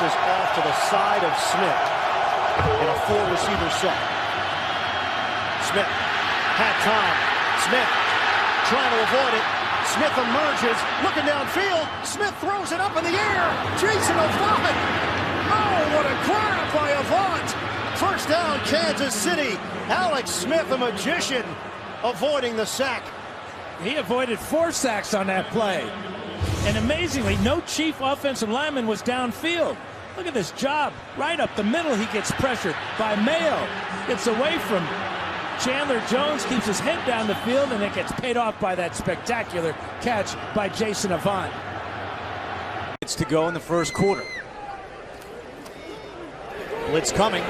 bounces off to the side of Smith in a four-receiver set. Smith had time. Smith trying to avoid it. Smith emerges, looking downfield. Smith throws it up in the air. Jason Avant. Oh, what a grab by Avant. First down, Kansas City. Alex Smith, a magician, avoiding the sack. He avoided 4 sacks on that play. And amazingly, no Chief offensive lineman was downfield. Look at this job. Right up the middle, he gets pressured by Mayo. Gets away from Chandler Jones, keeps his head down the field, and it gets paid off by that spectacular catch by Jason Avant. It's to go in the first quarter. Blitz coming.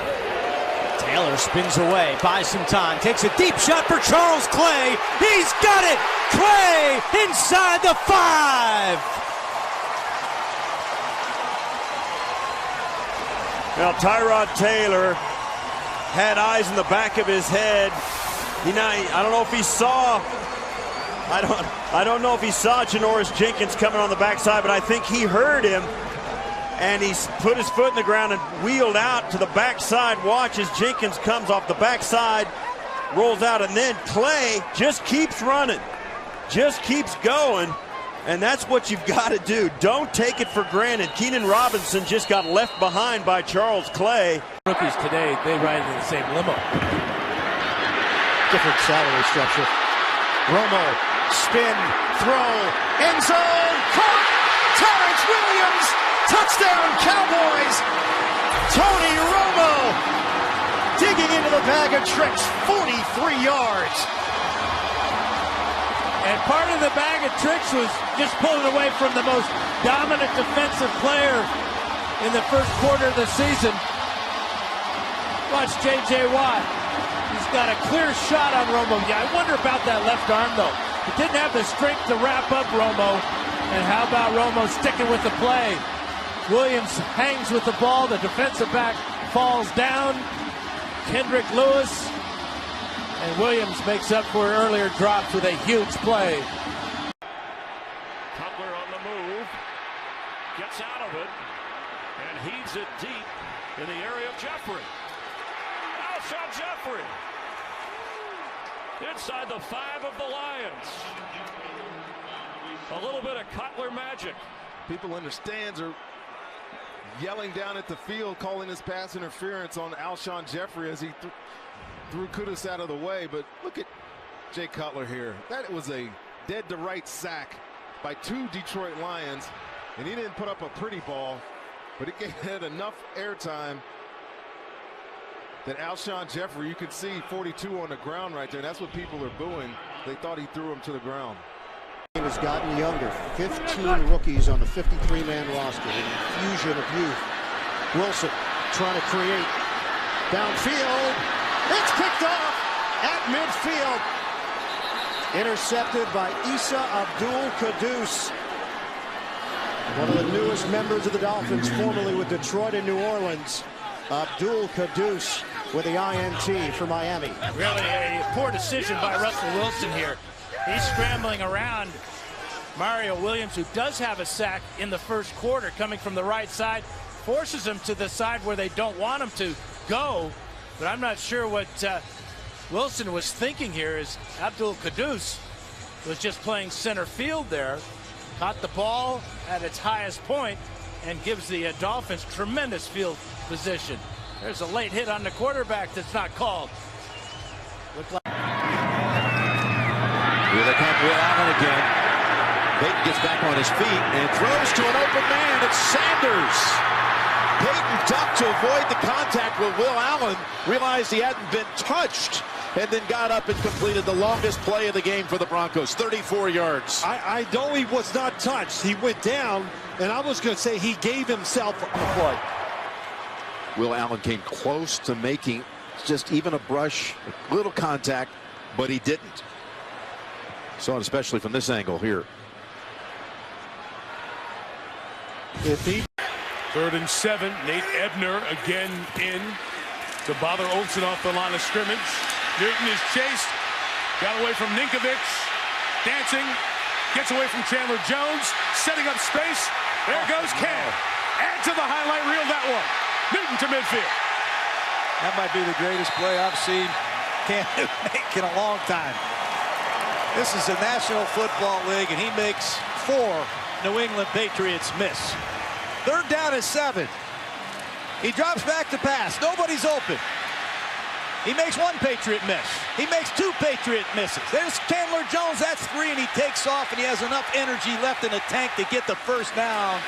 Taylor spins away, buys some time, takes a deep shot for Charles Clay. He's got it! Clay inside the 5! Now Tyrod Taylor had eyes in the back of his head. I don't know if he saw. I don't know if he saw Janoris Jenkins coming on the backside, but I think he heard him, and he's put his foot in the ground and wheeled out to the backside. Watch as Jenkins comes off the backside, rolls out, and then Clay just keeps running, just keeps going. And that's what you've got to do. Don't take it for granted. Keenan Robinson just got left behind by Charles Clay. Rookies today, they ride in the same limo. Different salary structure. Romo, spin, throw, end zone, caught! Terrence Williams, touchdown Cowboys! Tony Romo digging into the bag of tricks, 43 yards. And part of the bag of tricks was just pulling away from the most dominant defensive player in the first quarter of the season. Watch J.J. Watt. He's got a clear shot on Romo. Yeah, I wonder about that left arm, though. He didn't have the strength to wrap up Romo. And how about Romo sticking with the play? Williams hangs with the ball. The defensive back falls down. Kendrick Lewis. And Williams makes up for earlier drops with a huge play. Cutler on the move. Gets out of it. And heaves it deep in the area of Jeffrey. Alshon Jeffrey. Inside the 5 of the Lions. A little bit of Cutler magic. People in the stands are yelling down at the field, calling this pass interference on Alshon Jeffrey as he threw Kudus out of the way. But look at Jay Cutler here. That was a dead to right sack by 2 Detroit Lions, and he didn't put up a pretty ball, but it had enough airtime that Alshon Jeffrey, you could see 42 on the ground right there. And that's what people are booing. They thought he threw him to the ground. He has gotten younger. 15 rookies on the 53-man roster. An infusion of youth. Wilson trying to create downfield. It's picked off at midfield. Intercepted by Issa Abdul-Quddus. One of the newest members of the Dolphins, formerly with Detroit and New Orleans. Abdul-Quddus with the INT for Miami. Really a poor decision by Russell Wilson here. He's scrambling around Mario Williams, who does have a sack in the first quarter, coming from the right side, forces him to the side where they don't want him to go. But I'm not sure what Wilson was thinking here, as Abdul-Quddus was just playing center field there. Caught the ball at its highest point and gives the Dolphins tremendous field position. There's a late hit on the quarterback that's not called. Here they come, Will Allen again. Peyton gets back on his feet and throws to an open man. It's Sanders. Peyton ducked to avoid the contact with Will Allen. Realized he hadn't been touched, and then got up and completed the longest play of the game for the Broncos, 34 yards. I know he was not touched. He went down, and I was going to say he gave himself on the play. Will Allen came close to making just even a brush, a little contact, but he didn't. Saw it especially from this angle here. 3rd and 7. Nate Ebner again in to bother Olsen off the line of scrimmage. Newton is chased. Got away from Ninkovich. Dancing. Gets away from Chandler Jones. Setting up space. There goes Cam. Add to the highlight reel that one. Newton to midfield. That might be the greatest play I've seen Cam Newton make in a long time. This is the National Football League, and he makes 4 New England Patriots miss. 3rd down and 7. He drops back to pass. Nobody's open. He makes 1 Patriot miss. He makes 2 Patriot misses. There's Chandler Jones. That's 3, and he takes off, and he has enough energy left in the tank to get the first down.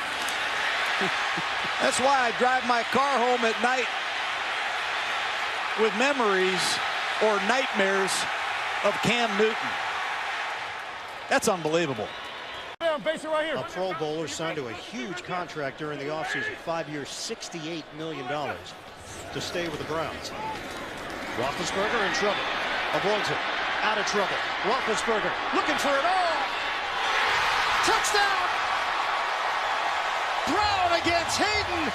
That's why I drive my car home at night with memories or nightmares of Cam Newton. That's unbelievable. A Pro Bowler signed to a huge contract during the offseason, 5 years, $68 million to stay with the Browns. Roethlisberger in trouble. Avoids it. Out of trouble. Roethlisberger looking for it all. Touchdown! Brown against Hayden.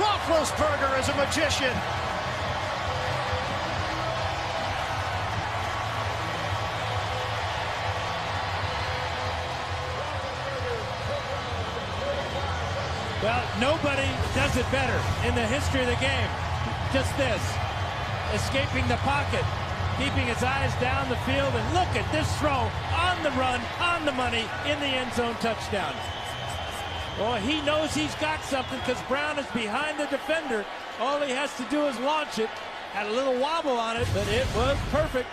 Roethlisberger is a magician. Well, nobody does it better in the history of the game. Just this. Escaping the pocket, keeping his eyes down the field, and look at this throw on the run, on the money, in the end zone touchdown. Well, he knows he's got something because Brown is behind the defender. All he has to do is launch it. Had a little wobble on it, but it was perfect.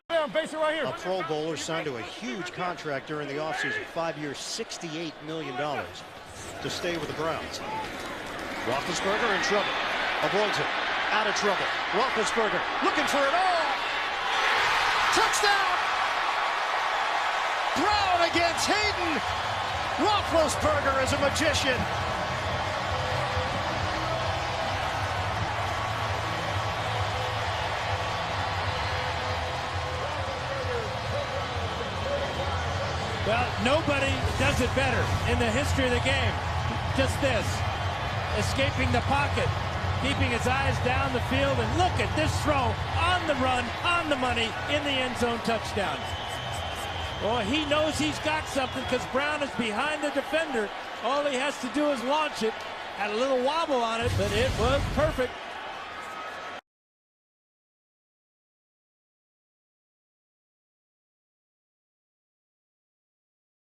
A Pro Bowler signed to a huge contract during the offseason, 5 years, $68 million to stay with the Browns. Roethlisberger in trouble. Avoids it. Out of trouble. Roethlisberger looking for it all. Touchdown! Brown against Hayden. Roethlisberger is a magician. Well, nobody does it better in the history of the game. Just this. Escaping the pocket, keeping his eyes down the field, and look at this throw on the run, on the money, in the end zone touchdown. Well, he knows he's got something because Brown is behind the defender. All he has to do is launch it. Had a little wobble on it, but it was perfect.